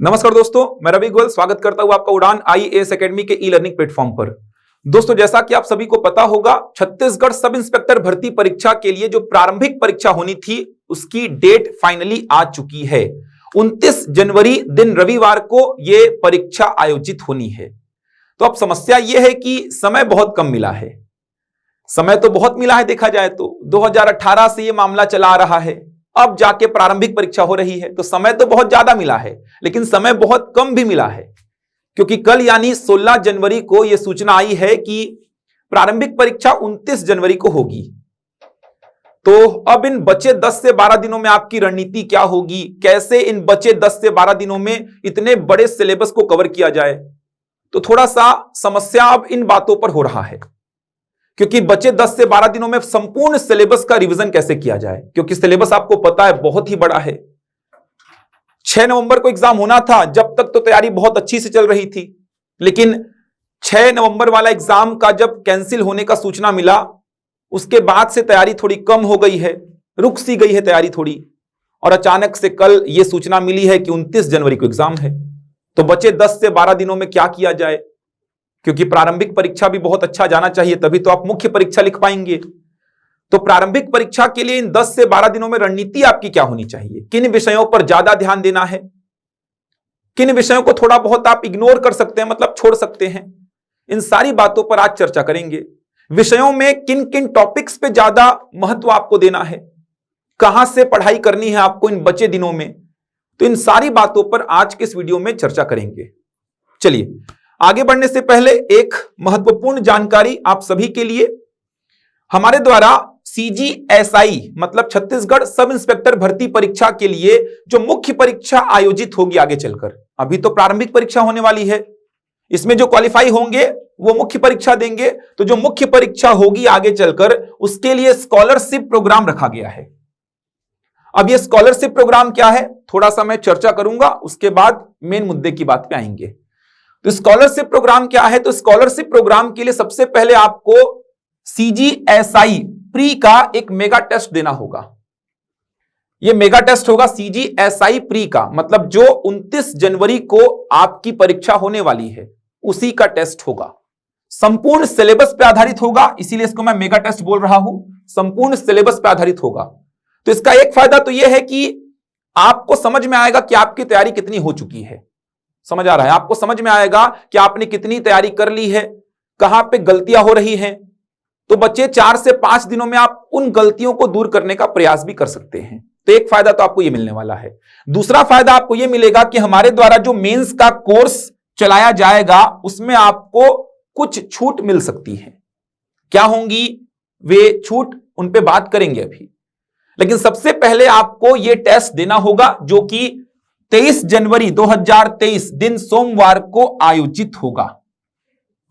नमस्कार दोस्तों, मैं रवि गोयल स्वागत करता हूं आपका उड़ान आईएएस एकेडमी के ई लर्निंग प्लेटफॉर्म पर। दोस्तों, जैसा कि आप सभी को पता होगा, छत्तीसगढ़ सब इंस्पेक्टर भर्ती परीक्षा के लिए जो प्रारंभिक परीक्षा होनी थी उसकी डेट फाइनली आ चुकी है। 29 जनवरी दिन रविवार को यह परीक्षा आयोजित होनी है। तो अब समस्या यह है कि समय बहुत कम मिला है। समय तो बहुत मिला है, देखा जाए तो 2018 से यह मामला चला आ रहा है, अब जाके प्रारंभिक परीक्षा हो रही है, तो समय तो बहुत ज्यादा मिला है, लेकिन समय बहुत कम भी मिला है। क्योंकि कल यानी 16 जनवरी को यह सूचना आई है कि प्रारंभिक परीक्षा 29 जनवरी को होगी। तो अब इन बचे 10 से 12 दिनों में आपकी रणनीति क्या होगी, कैसे इन बचे 10 से 12 दिनों में इतने बड़े सिलेबस को कवर किया जाए, तो थोड़ा सा समस्या अब इन बातों पर हो रहा है। क्योंकि बचे 10 से 12 दिनों में संपूर्ण सिलेबस का रिवीजन कैसे किया जाए, क्योंकि सिलेबस आपको पता है बहुत ही बड़ा है। 6 नवंबर को एग्जाम होना था, जब तक तो तैयारी बहुत अच्छी से चल रही थी, लेकिन 6 नवंबर वाला एग्जाम का जब कैंसिल होने का सूचना मिला, उसके बाद से तैयारी थोड़ी कम हो गई है, रुक सी गई है तैयारी थोड़ी, और अचानक से कल यह सूचना मिली है कि 29 जनवरी को एग्जाम है। तो बचे 10 से 12 दिनों में क्या किया जाए, क्योंकि प्रारंभिक परीक्षा भी बहुत अच्छा जाना चाहिए, तभी तो आप मुख्य परीक्षा लिख पाएंगे। तो प्रारंभिक परीक्षा के लिए इन 10 से 12 दिनों में रणनीति आपकी क्या होनी चाहिए, किन विषयों पर ज्यादा ध्यान देना है, किन विषयों को थोड़ा बहुत आप इग्नोर कर सकते हैं, मतलब छोड़ सकते हैं, इन सारी बातों पर आज चर्चा करेंगे। विषयों में किन किन टॉपिक्स पे ज्यादा महत्व आपको देना है, कहां से पढ़ाई करनी है आपको इन बचे दिनों में, तो इन सारी बातों पर आज के इस वीडियो में चर्चा करेंगे। चलिए आगे बढ़ने से पहले एक महत्वपूर्ण जानकारी आप सभी के लिए। हमारे द्वारा CGSI मतलब छत्तीसगढ़ सब इंस्पेक्टर भर्ती परीक्षा के लिए जो मुख्य परीक्षा आयोजित होगी आगे चलकर, अभी तो प्रारंभिक परीक्षा होने वाली है, इसमें जो क्वालिफाई होंगे वो मुख्य परीक्षा देंगे। तो जो मुख्य परीक्षा होगी आगे चलकर, उसके लिए स्कॉलरशिप प्रोग्राम रखा गया है। अब ये स्कॉलरशिप प्रोग्राम क्या है, थोड़ा सा मैं चर्चा करूंगा, उसके बाद मेन मुद्दे की बात पे आएंगे। तो स्कॉलरशिप प्रोग्राम क्या है, तो स्कॉलरशिप प्रोग्राम के लिए सबसे पहले आपको CGSI प्री का एक मेगा टेस्ट देना होगा। यह मेगा टेस्ट होगा CGSI प्री का, मतलब जो 29 जनवरी को आपकी परीक्षा होने वाली है उसी का टेस्ट होगा। संपूर्ण सिलेबस पे आधारित होगा, इसीलिए इसको मैं मेगा टेस्ट बोल रहा हूं, संपूर्ण सिलेबस पे आधारित होगा। तो इसका एक फायदा तो यह है कि आपको समझ में आएगा कि आपकी तैयारी कितनी हो चुकी है। समझ आ रहा है, आपको समझ में आएगा कि आपने कितनी तैयारी कर ली है, कहां पे गलतियां हो रही हैं। तो बच्चे 4 से 5 दिनों में आप उन गलतियों को दूर करने का प्रयास भी कर सकते हैं। तो एक फायदा तो आपको यह मिलने वाला है। दूसरा फायदा आपको यह मिलेगा कि हमारे द्वारा जो मेंस का कोर्स चलाया जाएगा उसमें आपको कुछ छूट मिल सकती है। क्या होंगी वे छूट, उन पे बात करेंगे अभी। लेकिन सबसे पहले आपको यह टेस्ट देना होगा, जो कि 23 जनवरी 2023 दिन सोमवार को आयोजित होगा।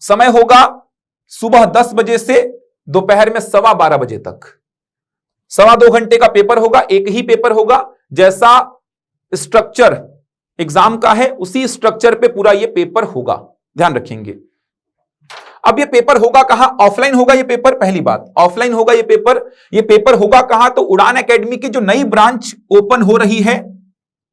समय होगा सुबह 10 बजे से दोपहर में 12:15 बजे तक। 2.25 घंटे का पेपर होगा, एक ही पेपर होगा। जैसा स्ट्रक्चर एग्जाम का है उसी स्ट्रक्चर पे पूरा ये पेपर होगा, ध्यान रखेंगे। अब ये पेपर होगा कहां, ऑफलाइन होगा ये पेपर, पहली बात ऑफलाइन होगा ये पेपर। ये पेपर होगा कहां, तो उड़ान एकेडमी की जो नई ब्रांच ओपन हो रही है,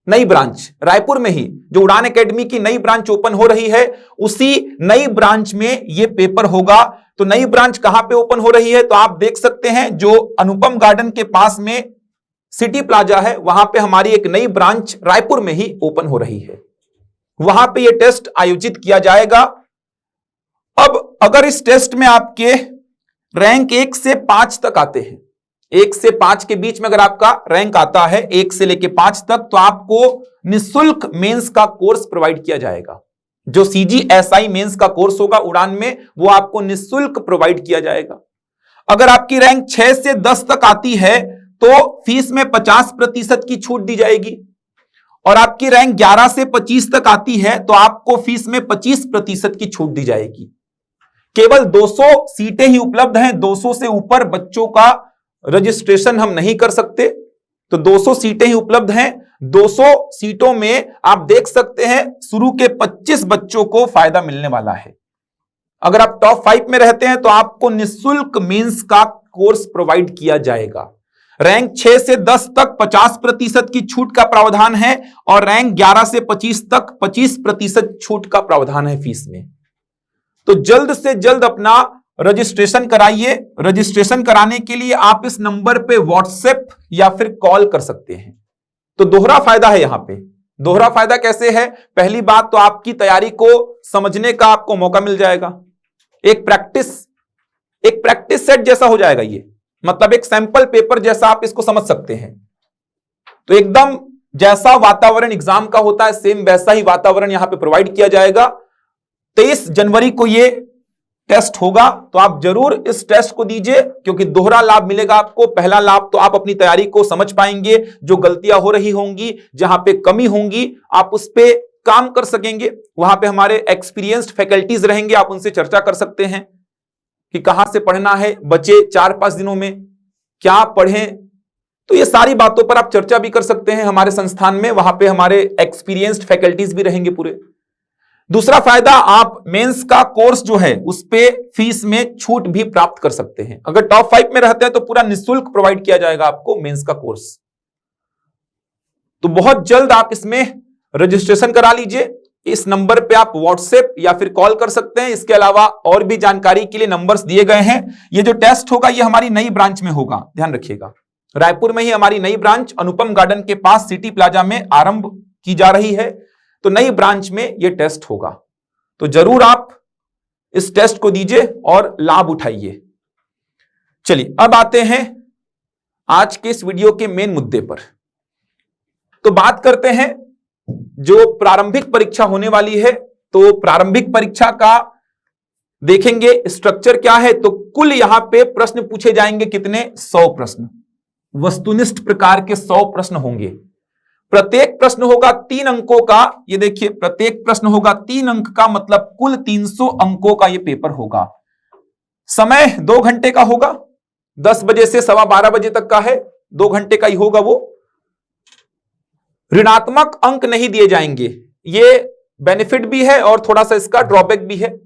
नई ब्रांच रायपुर में ही जो उड़ान एकेडमी की नई ब्रांच ओपन हो रही है, उसी नई ब्रांच में यह पेपर होगा। तो नई ब्रांच कहां पे ओपन हो रही है, तो आप देख सकते हैं जो अनुपम गार्डन के पास में सिटी प्लाजा है, वहां पे हमारी एक नई ब्रांच रायपुर में ही ओपन हो रही है। वहां पे यह टेस्ट आयोजित किया जाएगा। अब अगर इस टेस्ट में आपके रैंक 1 से 5 तक आते हैं, 1 से 5 के बीच में अगर आपका रैंक आता है 1 से लेके 5 तक, तो आपको निःशुल्क मेंस का कोर्स प्रोवाइड किया जाएगा। जो CGSI मेंस का कोर्स होगा उड़ान में, वो आपको निःशुल्क प्रोवाइड किया जाएगा। अगर आपकी रैंक 6 से 10 तक आती है तो फीस में 50% की छूट दी जाएगी, और आपकी रैंक 11 से 25 तक आती है तो आपको फीस में 25% की छूट दी जाएगी। केवल 200 सीटें ही उपलब्ध हैं, 200 से ऊपर बच्चों का रजिस्ट्रेशन हम नहीं कर सकते, तो 200 सीटें ही उपलब्ध हैं। 200 सीटों में आप देख सकते हैं शुरू के 25 बच्चों को फायदा मिलने वाला है। अगर आप टॉप 5 में रहते हैं तो आपको निःशुल्क मेंस का कोर्स प्रोवाइड किया जाएगा। रैंक 6 से 10 तक 50% की छूट का प्रावधान है और रैंक 11 से 25 तक 25% छूट का प्रावधान है फीस में। तो जल्द से जल्द अपना रजिस्ट्रेशन कराइए। रजिस्ट्रेशन कराने के लिए आप इस नंबर पे व्हाट्सएप या फिर कॉल कर सकते हैं। तो दोहरा फायदा है यहां पे। दोहरा फायदा कैसे है? पहली बात तो आपकी तैयारी को समझने का आपको मौका मिल जाएगा। एक प्रैक्टिस सेट जैसा हो जाएगा ये, मतलब एक सैंपल पेपर जैसा आप इसको समझ सकते हैं। तो एकदम जैसा वातावरण एग्जाम का होता है सेम वैसा ही वातावरण यहां पे प्रोवाइड किया जाएगा। 23 जनवरी को ये टेस्ट होगा, तो आप जरूर इस टेस्ट को दीजिए, क्योंकि दोहरा लाभ मिलेगा आपको। पहला लाभ तो आप अपनी तैयारी को समझ पाएंगे, जो गलतियां हो रही होंगी, जहां पे कमी होंगी आप उस पे काम कर सकेंगे। वहां पे हमारे एक्सपीरियंस्ड फैकल्टीज रहेंगे, आप उनसे चर्चा कर सकते हैं कि कहां से पढ़ना है, बचे 4-5 दिनों में क्या पढ़ें। तो ये सारी बातों पर आप चर्चा भी कर सकते हैं हमारे संस्थान में। वहां पे हमारे एक्सपीरियंस्ड फैकल्टीज भी रहेंगे पूरे। दूसरा फायदा, आप मेंस का कोर्स जो है उस पे फीस में छूट भी प्राप्त कर सकते हैं। अगर टॉप 5 में रहते हैं तो पूरा निःशुल्क प्रोवाइड किया जाएगा आपको मेंस का कोर्स। तो बहुत जल्द आप इसमें रजिस्ट्रेशन करा लीजिए। इस नंबर पे आप व्हाट्सएप या फिर कॉल कर सकते हैं। इसके अलावा और भी जानकारी के लिए नंबर्स दिए गए हैं। ये जो टेस्ट होगा ये हमारी नई ब्रांच में होगा, ध्यान रखिएगा। रायपुर में ही हमारी नई ब्रांच अनुपम गार्डन के पास सिटी प्लाजा में आरंभ की जा रही है। तो नई ब्रांच में यह टेस्ट होगा, तो जरूर आप इस टेस्ट को दीजिए और लाभ उठाइए। चलिए अब आते हैं आज के इस वीडियो के मेन मुद्दे पर। तो बात करते हैं जो प्रारंभिक परीक्षा होने वाली है। तो प्रारंभिक परीक्षा का देखेंगे स्ट्रक्चर क्या है। तो कुल यहां पे प्रश्न पूछे जाएंगे कितने? 100 प्रश्न, वस्तुनिष्ठ प्रकार के 100 प्रश्न होंगे। प्रत्येक प्रश्न होगा 3 अंकों का। ये देखिए, प्रत्येक प्रश्न होगा 3 अंक का, मतलब कुल 300 अंकों का ये पेपर होगा। समय 2 घंटे का होगा, 10 बजे से 12:15 बजे तक का है, 2 घंटे का ही होगा वो। ऋणात्मक अंक नहीं दिए जाएंगे, ये बेनिफिट भी है और थोड़ा सा इसका ड्रॉबैक भी है।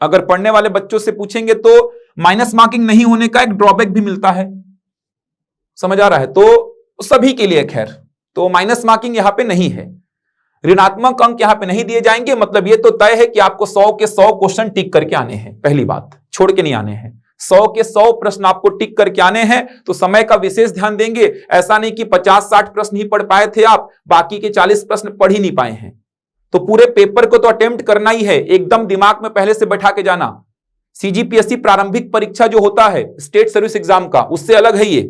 अगर पढ़ने वाले बच्चों से पूछेंगे तो माइनस मार्किंग नहीं होने का एक ड्रॉबैक भी मिलता है, समझ आ रहा है? तो सभी के लिए खैर, तो माइनस मार्किंग यहां पे नहीं है, ऋणात्मक अंक यहां पे नहीं दिए जाएंगे। मतलब ये तो तय है कि आपको 100 के 100 क्वेश्चन टिक करके आने हैं, पहली बात, छोड़ के नहीं आने हैं। 100 के 100 प्रश्न आपको टिक करके आने हैं। तो समय का विशेष ध्यान देंगे। ऐसा नहीं कि 50-60 प्रश्न ही पढ़ पाए थे आप, बाकी के 40 प्रश्न पढ़ ही नहीं पाए हैं। तो पूरे पेपर को तो अटेम्प्ट करना ही है, एकदम दिमाग में पहले से बैठा के जाना। सीजीपीएससी प्रारंभिक परीक्षा जो होता है स्टेट सर्विस एग्जाम का, उससे अलग है ये,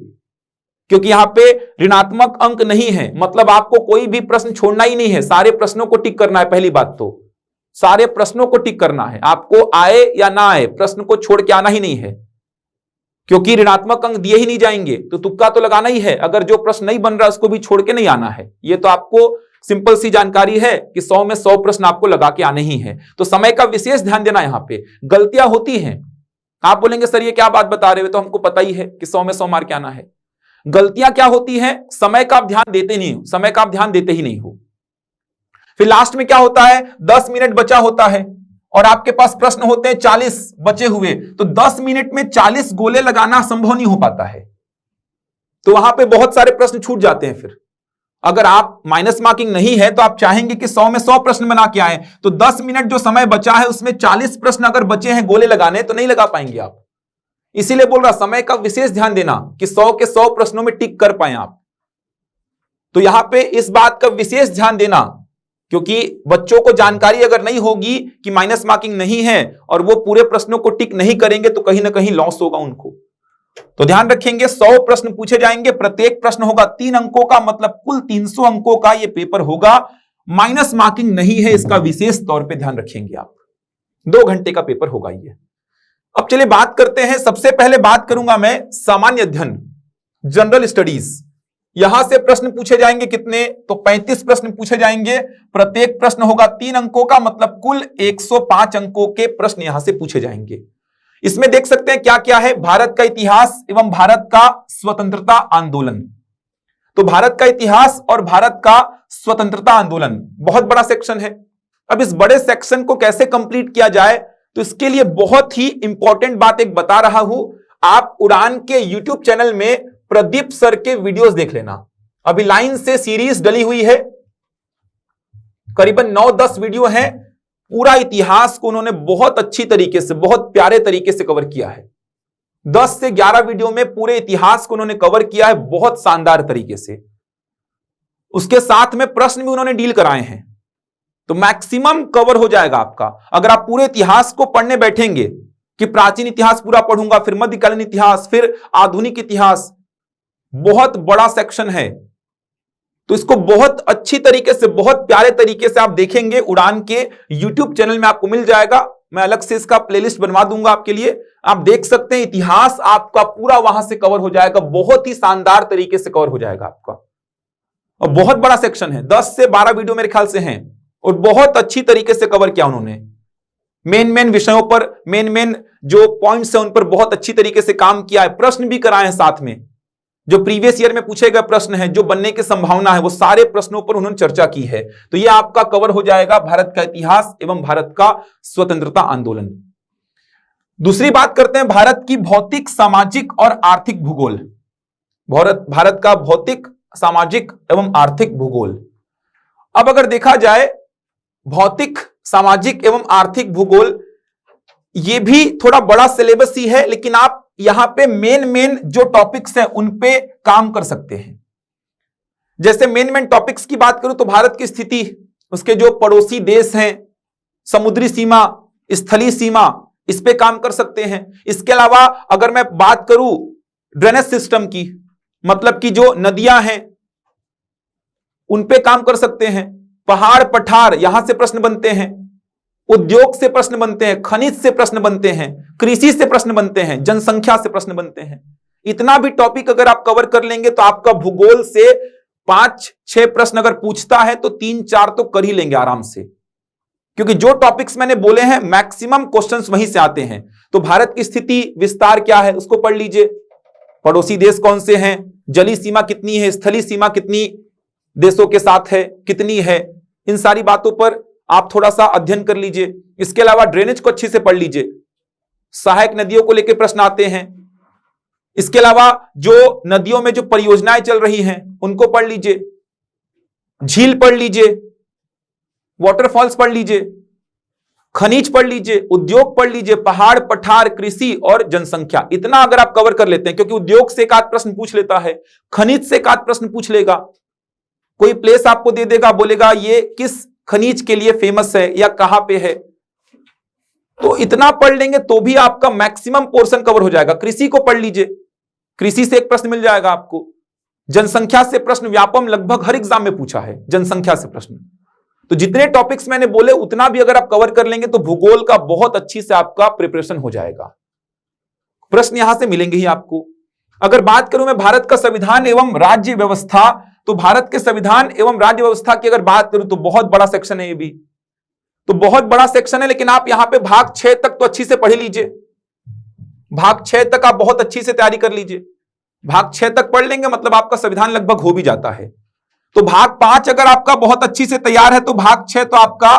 क्योंकि यहां पे ऋणात्मक अंक नहीं है। मतलब आपको कोई भी प्रश्न छोड़ना ही नहीं है, सारे प्रश्नों को टिक करना है। पहली बात तो सारे प्रश्नों को टिक करना है, आपको आए या ना आए, प्रश्न को छोड़ के आना ही नहीं है, क्योंकि ऋणात्मक अंक दिए ही नहीं जाएंगे। तो तुक्का तो लगाना ही है, अगर जो प्रश्न नहीं बन रहा उसको भी छोड़ के नहीं आना है। ये तो आपको सिंपल सी जानकारी है कि 100 में 100 प्रश्न आपको लगा के आने ही है। तो समय का विशेष ध्यान देना। यहां पे गलतियां होती हैं, आप बोलेंगे सर ये क्या बात बता रहे हो, तो हमको पता ही है कि 100 में 100 मार्क के आना है। गलतियां क्या होती हैं? समय का आप ध्यान देते नहीं हो, समय का आप ध्यान देते ही नहीं हो। फिर लास्ट में क्या होता है, 10 मिनट बचा होता है और आपके पास प्रश्न होते हैं 40 बचे हुए, तो 10 मिनट में 40 गोले लगाना संभव नहीं हो पाता है। तो वहां पे बहुत सारे प्रश्न छूट जाते हैं। फिर अगर आप माइनस मार्किंग नहीं है तो आप चाहेंगे कि 100 में 100 प्रश्न बना के आए, तो 10 मिनट जो समय बचा है उसमें 40 प्रश्न अगर बचे हैं गोले लगाने, तो नहीं लगा पाएंगे आप। इसीलिए बोल रहा समय का विशेष ध्यान देना कि 100 के 100 प्रश्नों में टिक कर पाए आप। तो यहां पे इस बात का विशेष ध्यान देना, क्योंकि बच्चों को जानकारी अगर नहीं होगी कि माइनस मार्किंग नहीं है और वो पूरे प्रश्नों को टिक नहीं करेंगे, तो कहीं ना कहीं लॉस होगा उनको। तो ध्यान रखेंगे, 100 प्रश्न पूछे जाएंगे, प्रत्येक प्रश्न होगा 3 अंकों का, मतलब कुल 300 अंकों का ये पेपर होगा। माइनस मार्किंग नहीं है, इसका विशेष तौर पे ध्यान रखेंगे आप। 2 घंटे का पेपर होगा ये। अब चलिए बात करते हैं। सबसे पहले बात करूंगा मैं सामान्य अध्ययन, जनरल स्टडीज। यहां से प्रश्न पूछे जाएंगे कितने? तो 35 प्रश्न पूछे जाएंगे। प्रत्येक प्रश्न होगा 3 अंकों का, मतलब कुल 105 अंकों के प्रश्न यहां से पूछे जाएंगे। इसमें देख सकते हैं क्या क्या है। भारत का इतिहास एवं भारत का स्वतंत्रता आंदोलन। तो भारत का इतिहास और भारत का स्वतंत्रता आंदोलन बहुत बड़ा सेक्शन है। अब इस बड़े सेक्शन को कैसे कंप्लीट किया जाए, तो इसके लिए बहुत ही इंपॉर्टेंट बात एक बता रहा हूं। आप उड़ान के YouTube चैनल में प्रदीप सर के वीडियोस देख लेना। अभी लाइन से सीरीज डली हुई है, करीबन 9-10 वीडियो हैं। पूरा इतिहास को उन्होंने बहुत अच्छी तरीके से, बहुत प्यारे तरीके से कवर किया है। 10 से 11 वीडियो में पूरे इतिहास को उन्होंने कवर किया है बहुत शानदार तरीके से। उसके साथ में प्रश्न भी उन्होंने डील कराए हैं, तो मैक्सिमम कवर हो जाएगा आपका। अगर आप पूरे इतिहास को पढ़ने बैठेंगे कि प्राचीन इतिहास पूरा पढ़ूंगा, फिर मध्यकालीन इतिहास, फिर आधुनिक इतिहास, बहुत बड़ा सेक्शन है, तो इसको बहुत अच्छी तरीके से, बहुत प्यारे तरीके से आप देखेंगे। उड़ान के YouTube चैनल में आपको मिल जाएगा, मैं अलग से इसका प्लेलिस्ट बनवा दूंगा आपके लिए, आप देख सकते हैं। इतिहास आपका पूरा वहां से कवर हो जाएगा, बहुत ही शानदार तरीके से कवर हो जाएगा आपका। और बहुत बड़ा सेक्शन है, 10 से 12 वीडियो मेरे ख्याल से हैं, और बहुत अच्छी तरीके से कवर किया उन्होंने। मेन विषयों पर, मेन जो पॉइंट्स है उन पर बहुत अच्छी तरीके से काम किया है। प्रश्न भी कराए हैं साथ में, जो प्रीवियस ईयर में पूछे गए प्रश्न है, जो बनने की संभावना है, वो सारे प्रश्नों पर उन्होंने चर्चा की है। तो यह आपका कवर हो जाएगा भारत का इतिहास एवं भारत का स्वतंत्रता आंदोलन। दूसरी बात करते हैं भारत की भौतिक, सामाजिक और आर्थिक भूगोल। भारत का भौतिक, सामाजिक एवं आर्थिक भूगोल। अब अगर देखा जाए भौतिक, सामाजिक एवं आर्थिक भूगोल, ये भी थोड़ा बड़ा सिलेबस ही है, लेकिन आप यहां पे मेन जो टॉपिक्स हैं उन पे काम कर सकते हैं। जैसे मेन टॉपिक्स की बात करूं तो भारत की स्थिति, उसके जो पड़ोसी देश हैं, समुद्री सीमा, स्थलीय सीमा, इस पे काम कर सकते हैं। इसके अलावा अगर मैं बात करूं ड्रेनेज सिस्टम की, मतलब कि जो नदियां हैं उन पे काम कर सकते हैं। पहाड़ पठार, यहां से प्रश्न बनते हैं। उद्योग से प्रश्न बनते हैं, खनिज से प्रश्न बनते हैं, कृषि से प्रश्न बनते हैं, जनसंख्या से प्रश्न बनते हैं। इतना भी टॉपिक अगर आप कवर कर लेंगे तो आपका भूगोल से 5-6 प्रश्न अगर पूछता है तो 3-4 तो कर ही लेंगे आराम से, क्योंकि जो टॉपिक्स मैंने बोले हैं मैक्सिमम क्वेश्चंस वहीं से आते हैं। तो भारत की स्थिति विस्तार क्या है उसको पढ़ लीजिए, पड़ोसी देश कौन से हैं, जलीय सीमा कितनी है, स्थलीय सीमा कितनी देशों के साथ है, कितनी है, इन सारी बातों पर आप थोड़ा सा अध्ययन कर लीजिए। इसके अलावा ड्रेनेज को अच्छे से पढ़ लीजिए, सहायक नदियों को लेकर प्रश्न आते हैं। इसके अलावा जो नदियों में जो परियोजनाएं चल रही हैं उनको पढ़ लीजिए, झील पढ़ लीजिए, वाटरफॉल्स पढ़ लीजिए, खनिज पढ़ लीजिए, उद्योग पढ़ लीजिए, पहाड़ पठार, कृषि और जनसंख्या। इतना अगर आप कवर कर लेते हैं, क्योंकि उद्योग से एक आध प्रश्न पूछ लेता है, खनिज से एक आध प्रश्न पूछ लेगा, कोई प्लेस आपको दे देगा, बोलेगा ये किस खनिज के लिए फेमस है या कहां पे है। तो इतना पढ़ लेंगे तो भी आपका मैक्सिमम पोर्शन कवर हो जाएगा। कृषि को पढ़ लीजिए, कृषि से एक प्रश्न मिल जाएगा आपको। जनसंख्या से प्रश्न व्यापम लगभग हर एग्जाम में पूछा है, जनसंख्या से प्रश्न। तो जितने टॉपिक्स मैंने बोले उतना भी अगर आप कवर कर लेंगे तो भूगोल का बहुत अच्छी से आपका प्रिपरेशन हो जाएगा। प्रश्न यहां से मिलेंगे ही आपको। अगर बात करूं मैं भारत का संविधान एवं राज्य व्यवस्था, तो भारत के संविधान एवं राज्य व्यवस्था की अगर बात करूं तो बहुत बड़ा सेक्शन है ये भी, तो बहुत बड़ा सेक्शन है। लेकिन आप यहां पे भाग 6 तक तो अच्छी से पढ़ लीजिए, भाग 6 तक आप बहुत अच्छी से तैयारी कर लीजिए। भाग 6 तक पढ़ लेंगे मतलब आपका संविधान लगभग हो भी जाता है। तो भाग 5 अगर आपका बहुत अच्छी से तैयार है तो भाग 6 तो आपका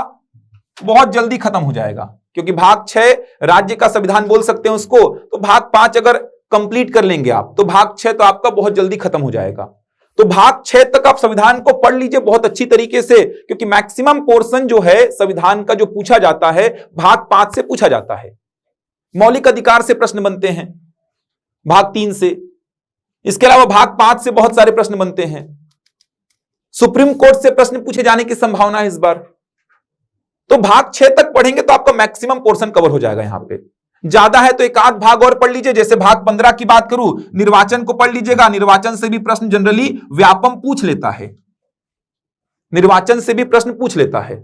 बहुत जल्दी खत्म हो जाएगा, क्योंकि भाग 6 राज्य का संविधान बोल सकते हैं उसको। तो भाग 5 अगर कंप्लीट कर लेंगे आप तो भाग 6 तो आपका बहुत जल्दी खत्म हो जाएगा। तो भाग 6 तक आप संविधान को पढ़ लीजिए बहुत अच्छी तरीके से, क्योंकि मैक्सिमम पोर्शन जो है संविधान का जो पूछा जाता है भाग 5 से पूछा जाता है। मौलिक अधिकार से प्रश्न बनते हैं भाग 3 से। इसके अलावा भाग 5 से बहुत सारे प्रश्न बनते हैं। सुप्रीम कोर्ट से प्रश्न पूछे जाने की संभावना है इस बार। तो भाग 6 तक पढ़ेंगे तो आपका मैक्सिमम पोर्शन कवर हो जाएगा। यहां पे ज्यादा है तो एक आध भाग और पढ़ लीजिए। जैसे भाग 15 की बात करूं, निर्वाचन को पढ़ लीजिएगा। निर्वाचन से भी प्रश्न जनरली व्यापम पूछ लेता है, निर्वाचन से भी प्रश्न पूछ लेता है।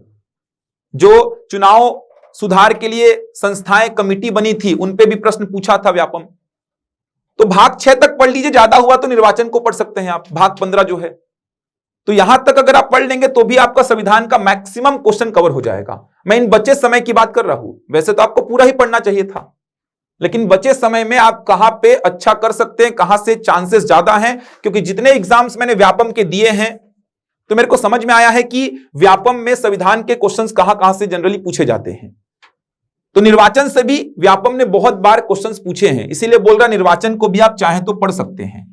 जो चुनाव सुधार के लिए संस्थाएं, कमिटी बनी थी, उन पे भी प्रश्न पूछा था व्यापम। तो भाग 6 तक पढ़ लीजिए, ज्यादा हुआ तो निर्वाचन को पढ़ सकते हैं आप, भाग 15 जो है। तो यहां तक अगर आप पढ़ लेंगे तो भी आपका संविधान का मैक्सिमम क्वेश्चन कवर हो जाएगा। मैं इन बचे समय की बात कर रहा हूं, वैसे तो आपको पूरा ही पढ़ना चाहिए था, लेकिन बचे समय में आप कहां पे अच्छा कर सकते हैं, कहां से चांसेस ज्यादा हैं। क्योंकि जितने एग्जाम्स मैंने व्यापम के दिए हैं तो मेरे को समझ में आया है कि व्यापम में संविधान के क्वेश्चंस कहां कहां से जनरली पूछे जाते हैं। तो निर्वाचन से भी व्यापम ने बहुत बार क्वेश्चंस पूछे हैं, इसीलिए बोल रहा निर्वाचन को भी आप चाहें तो पढ़ सकते हैं।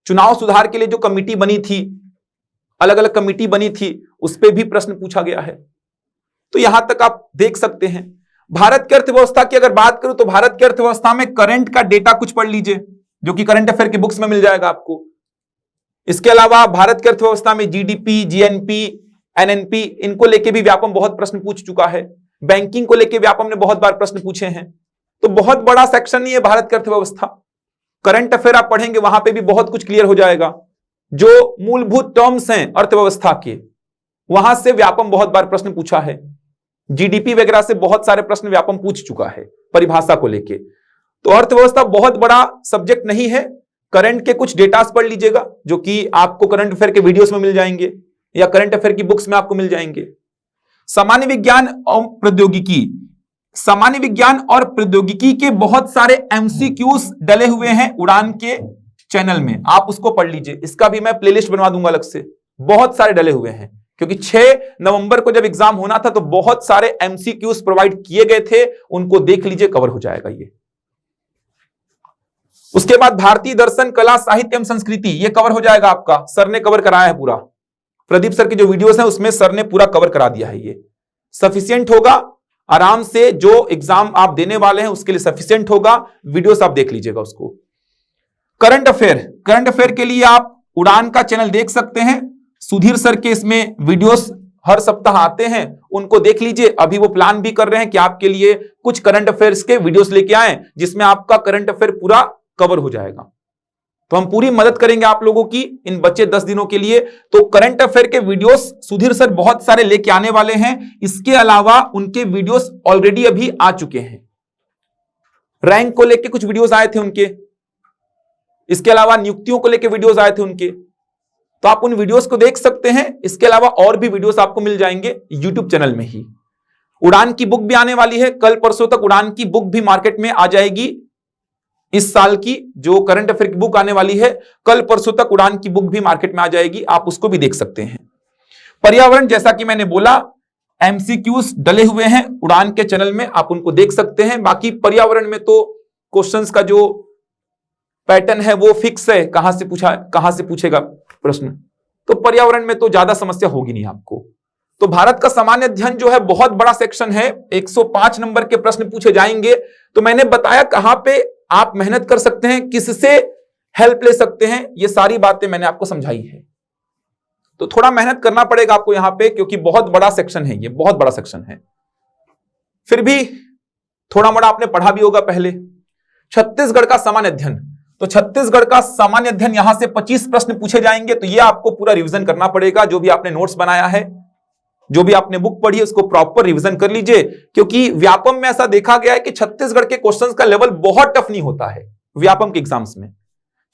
चुनाव सुधार के लिए जो कमिटी बनी थी, अलग अलग कमिटी बनी थी, उस पर भी प्रश्न पूछा गया है। तो यहां तक आप देख सकते हैं। भारत की अर्थव्यवस्था की अगर बात करूं तो भारत की अर्थव्यवस्था में करंट का डेटा कुछ पढ़ लीजिए, जो कि करंट अफेयर की बुक्स में मिल जाएगा आपको। इसके अलावा भारत की अर्थव्यवस्था में जीडीपी, जीएनपी, एनएनपी, इनको लेके भी व्यापम बहुत प्रश्न पूछ चुका है। बैंकिंग को लेके व्यापम ने बहुत बार प्रश्न पूछे हैं। तो बहुत बड़ा सेक्शन ही है भारत की अर्थव्यवस्था। करंट अफेयर आप पढ़ेंगे, वहां पे भी बहुत कुछ क्लियर हो जाएगा। जो मूलभूत टर्म्स हैं अर्थव्यवस्था के, वहां से व्यापम बहुत बार प्रश्न पूछा है। जीडीपी वगैरह से बहुत सारे प्रश्न व्यापम पूछ चुका है परिभाषा को लेके। तो अर्थव्यवस्था बहुत बड़ा सब्जेक्ट नहीं है। करंट के कुछ डेटास पढ़ लीजिएगा, जो कि आपको करंट अफेयर के वीडियोस में मिल जाएंगे या करंट अफेयर की बुक्स में आपको मिल जाएंगे। सामान्य विज्ञान और प्रौद्योगिकी, सामान्य विज्ञान और प्रौद्योगिकी के बहुत सारे एमसीक्यूज डले हुए हैं उड़ान के चैनल में, आप उसको पढ़ लीजिए। इसका भी मैं प्लेलिस्ट बनवा दूंगा अलग से। बहुत सारे डले हुए हैं, क्योंकि 6 नवंबर को जब एग्जाम होना था तो बहुत सारे एमसीक्यूज प्रोवाइड किए गए थे, उनको देख लीजिए, कवर हो जाएगा ये। उसके बाद भारतीय दर्शन, कला, साहित्य एवं संस्कृति, ये कवर हो जाएगा आपका। सर ने कवर कराया है पूरा। प्रदीप सर की जो वीडियोस हैं उसमें सर ने पूरा कवर करा दिया है। ये सफिशिएंट होगा, आराम से जो एग्जाम आप देने वाले हैं उसके लिए सफिशिएंट होगा। वीडियोस आप देख लीजिएगा उसको। करंट अफेयर, करंट अफेयर के लिए आप उड़ान का चैनल देख सकते हैं। सुधीर सर के इसमें वीडियोस हर सप्ताह आते हैं, उनको देख लीजिए। अभी वो प्लान भी कर रहे हैं कि आपके लिए कुछ करंट अफेयर्स के वीडियोस लेके आए, जिसमें आपका करंट अफेयर पूरा कवर हो जाएगा। तो हम पूरी मदद करेंगे आप लोगों की इन बचे 10 दिनों के लिए। तो करंट अफेयर के वीडियोस सुधीर सर बहुत सारे लेके आने वाले हैं। इसके अलावा उनके वीडियोस ऑलरेडी अभी आ चुके हैं। रैंक को लेके कुछ वीडियोस आए थे उनके, इसके अलावा नियुक्तियों को लेके वीडियोस आए थे उनके, तो आप उन वीडियोस को देख सकते हैं। इसके अलावा और भी वीडियोस आपको मिल जाएंगे यूट्यूब चैनल में ही। उड़ान की बुक भी आने वाली है, कल परसों तक उड़ान की बुक भी मार्केट में आ जाएगी। इस साल की जो करंट अफेयर की बुक आने वाली है, कल परसों तक उड़ान की बुक भी मार्केट में आ जाएगी, आप उसको भी देख सकते हैं। पर्यावरण, जैसा कि मैंने बोला, एमसीक्यूज डले हुए हैं उड़ान के चैनल में, आप उनको देख सकते हैं। बाकी पर्यावरण में तो क्वेश्चंस का जो पैटर्न है वो फिक्स है, कहां से पूछेगा प्रश्न, तो पर्यावरण में तो ज्यादा समस्या होगी नहीं आपको। तो भारत का सामान्य अध्ययन जो है बहुत बड़ा सेक्शन है, 105 नंबर के प्रश्न पूछे जाएंगे। तो मैंने बताया कहां पे आप मेहनत कर सकते हैं, किससे हेल्प ले सकते हैं, ये सारी बातें मैंने आपको समझाई है। तो थोड़ा मेहनत करना पड़ेगा आपको यहां पे, क्योंकि बहुत बड़ा सेक्शन है, ये बहुत बड़ा सेक्शन है। फिर भी थोड़ा मोड़ा आपने पढ़ा भी होगा पहले। छत्तीसगढ़ का सामान्य अध्ययन, तो छत्तीसगढ़ का सामान्य अध्ययन यहां से 25 प्रश्न पूछे जाएंगे। तो ये आपको पूरा रिवीजन करना पड़ेगा। जो भी आपने नोट्स बनाया है, जो भी आपने बुक पढ़ी है, उसको प्रॉपर रिवीजन कर लीजिए, क्योंकि व्यापम में ऐसा देखा गया है कि छत्तीसगढ़ के क्वेश्चंस का लेवल बहुत टफ नहीं होता है। व्यापम के एग्जाम्स में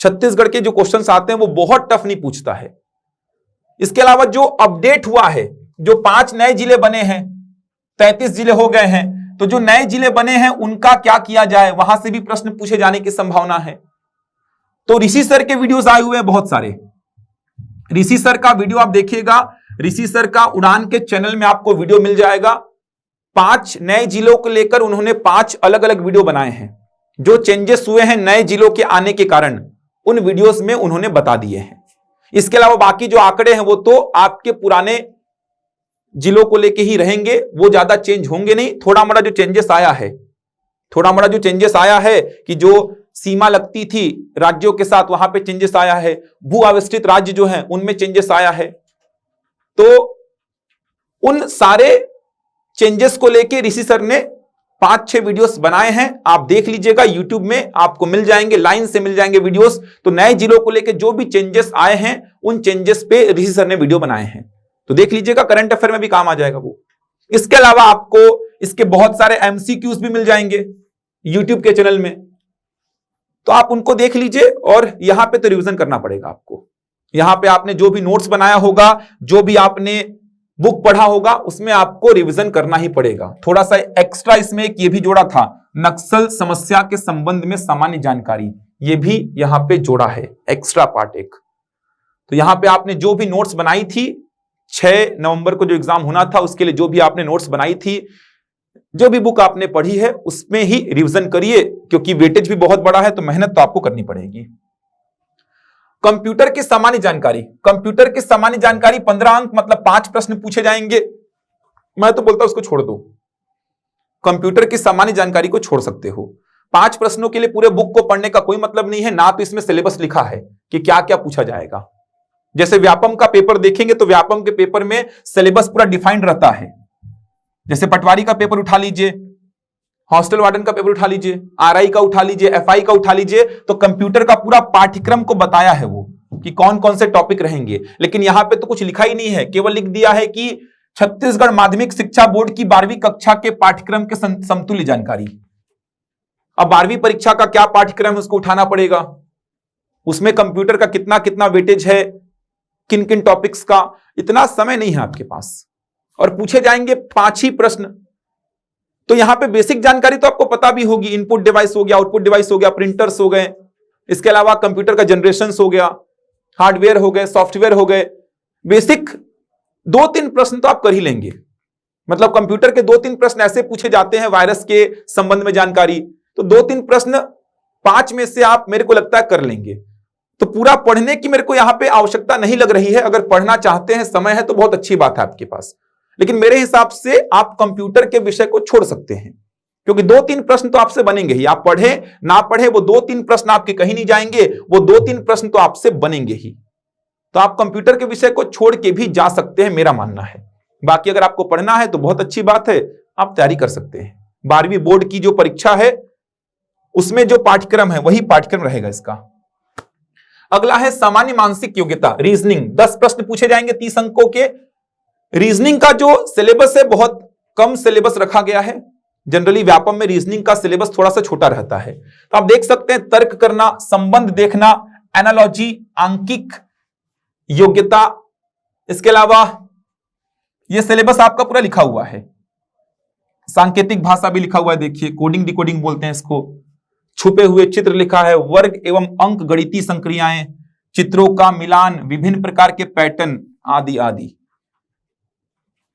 छत्तीसगढ़ के जो क्वेश्चंस आते हैं वो बहुत टफ नहीं पूछता है। इसके अलावा जो अपडेट हुआ है, जो 5 नए जिले बने हैं, 33 जिले हो गए हैं, तो जो नए जिले बने हैं उनका क्या किया जाए, वहां से भी प्रश्न पूछे जाने की संभावना है। तो ऋषि सर के वीडियोस आए हुए हैं बहुत सारे। ऋषि सर का वीडियो आप देखिएगा, ऋषि सर का उड़ान के चैनल में आपको वीडियो मिल जाएगा। 5 नए जिलों को लेकर उन्होंने 5 अलग अलग वीडियो बनाए हैं। जो चेंजेस हुए हैं नए जिलों के आने के कारण, उन वीडियोस में उन्होंने बता दिए हैं। इसके अलावा बाकी जो आंकड़े हैं वो तो आपके पुराने जिलों को लेके ही रहेंगे, वो ज्यादा चेंज होंगे नहीं। थोड़ा मोड़ा जो चेंजेस आया है कि जो सीमा लगती थी राज्यों के साथ, वहां पे चेंजेस आया है। भू अवस्थित राज्य जो हैं उनमें चेंजेस आया है। तो उन सारे चेंजेस को लेके ऋषि सर ने 5-6 वीडियोस बनाए हैं, आप देख लीजिएगा। यूट्यूब में आपको मिल जाएंगे, लाइन से मिल जाएंगे वीडियोस। तो नए जिलों को लेके जो भी चेंजेस आए हैं, उन चेंजेस पे ऋषि सर ने वीडियो बनाए हैं, तो देख लीजिएगा। करंट अफेयर में भी काम आ जाएगा वो। इसके अलावा आपको इसके बहुत सारे एमसीक्यूज भी मिल जाएंगे यूट्यूब के चैनल में, तो आप उनको देख लीजिए। और यहां पे तो रिवीजन करना पड़ेगा आपको। यहां पे आपने जो भी नोट्स बनाया होगा, जो भी आपने बुक पढ़ा होगा, उसमें आपको रिवीजन करना ही पड़ेगा। थोड़ा सा एक्स्ट्रा इसमें एक ये भी जोड़ा था, नक्सल समस्या के संबंध में सामान्य जानकारी, ये भी यहां पे जोड़ा है, एक्स्ट्रा पार्ट एक। तो यहां पे आपने जो भी नोट्स बनाई थी, 6 नवंबर को जो एग्जाम होना था उसके लिए जो भी आपने नोट्स बनाई थी, जो भी बुक आपने पढ़ी है, उसमें ही रिवीजन करिए, क्योंकि वेटेज भी बहुत बड़ा है, तो मेहनत तो आपको करनी पड़ेगी। कंप्यूटर की सामान्य जानकारी, कंप्यूटर की सामान्य जानकारी 15 अंक मतलब 5 प्रश्न पूछे जाएंगे। मैं तो बोलता हूं उसको छोड़ दो, कंप्यूटर की सामान्य जानकारी को छोड़ सकते हो। 5 प्रश्नों के लिए पूरे बुक को पढ़ने का कोई मतलब नहीं है, ना तो इसमें सिलेबस लिखा है कि क्या क्या पूछा जाएगा। जैसे व्यापम का पेपर देखेंगे तो व्यापम के पेपर में सिलेबस पूरा डिफाइंड रहता है। जैसे पटवारी का पेपर उठा लीजिए, हॉस्टल वार्डन का पेपर उठा लीजिए, आरआई का उठा लीजिए, एफआई का उठा लीजिए, तो कंप्यूटर का पूरा पाठ्यक्रम को बताया है वो कि कौन कौन से टॉपिक रहेंगे। लेकिन यहां पे तो कुछ लिखा ही नहीं है, केवल लिख दिया है कि छत्तीसगढ़ माध्यमिक शिक्षा बोर्ड की 12वीं कक्षा के पाठ्यक्रम के समतुल्य जानकारी। अब 12वीं परीक्षा का क्या पाठ्यक्रम है उसको उठाना पड़ेगा, उसमें कंप्यूटर का कितना कितना वेटेज है, किन किन टॉपिक्स का, इतना समय नहीं है आपके पास। और पूछे जाएंगे 5 ही प्रश्न, तो यहां पे बेसिक जानकारी तो आपको पता भी होगी। इनपुट डिवाइस हो गया, आउटपुट डिवाइस हो गया, प्रिंटर्स हो गए, इसके अलावा कंप्यूटर का जनरेशन हो गया, हार्डवेयर हो गए, सॉफ्टवेयर हो गए। बेसिक 2-3 प्रश्न तो आप कर ही लेंगे। मतलब कंप्यूटर के 2-3 प्रश्न ऐसे पूछे जाते हैं वायरस के संबंध में जानकारी, तो 2-3 प्रश्न 5 में से आप मेरे को लगता है कर लेंगे। तो पूरा पढ़ने की मेरे को यहां पे आवश्यकता नहीं लग रही है। अगर पढ़ना चाहते हैं, समय है, तो बहुत अच्छी बात है आपके पास, लेकिन मेरे हिसाब से आप कंप्यूटर के विषय को छोड़ सकते हैं, क्योंकि 2-3 प्रश्न तो आपसे बनेंगे ही। आप पढ़े ना पढ़े, वो 2-3 प्रश्न आपके कहीं नहीं जाएंगे, वो 2-3 प्रश्न तो आपसे बनेंगे ही। तो आप कंप्यूटर के विषय को छोड़ के भी जा सकते हैं, मेरा मानना है। बाकी अगर आपको पढ़ना है तो बहुत अच्छी बात है, आप तैयारी कर सकते हैं। 12वीं बोर्ड की जो परीक्षा है उसमें जो पाठ्यक्रम है वही पाठ्यक्रम रहेगा इसका। अगला है सामान्य मानसिक योग्यता, रीजनिंग। 10 प्रश्न पूछे जाएंगे 30 अंकों के। रीजनिंग का जो सिलेबस है बहुत कम सिलेबस रखा गया है। जनरली व्यापम में रीजनिंग का सिलेबस थोड़ा सा छोटा रहता है। तो आप देख सकते हैं तर्क करना, संबंध देखना, एनालॉजी, आंकिक योग्यता, इसके अलावा यह सिलेबस आपका पूरा लिखा हुआ है। सांकेतिक भाषा भी लिखा हुआ है, देखिए कोडिंग डिकोडिंग बोलते हैं इसको। छुपे हुए चित्र लिखा है, वर्ग एवं अंक गणितीय संक्रियाएं, चित्रों का मिलान, विभिन्न प्रकार के पैटर्न आदि आदि।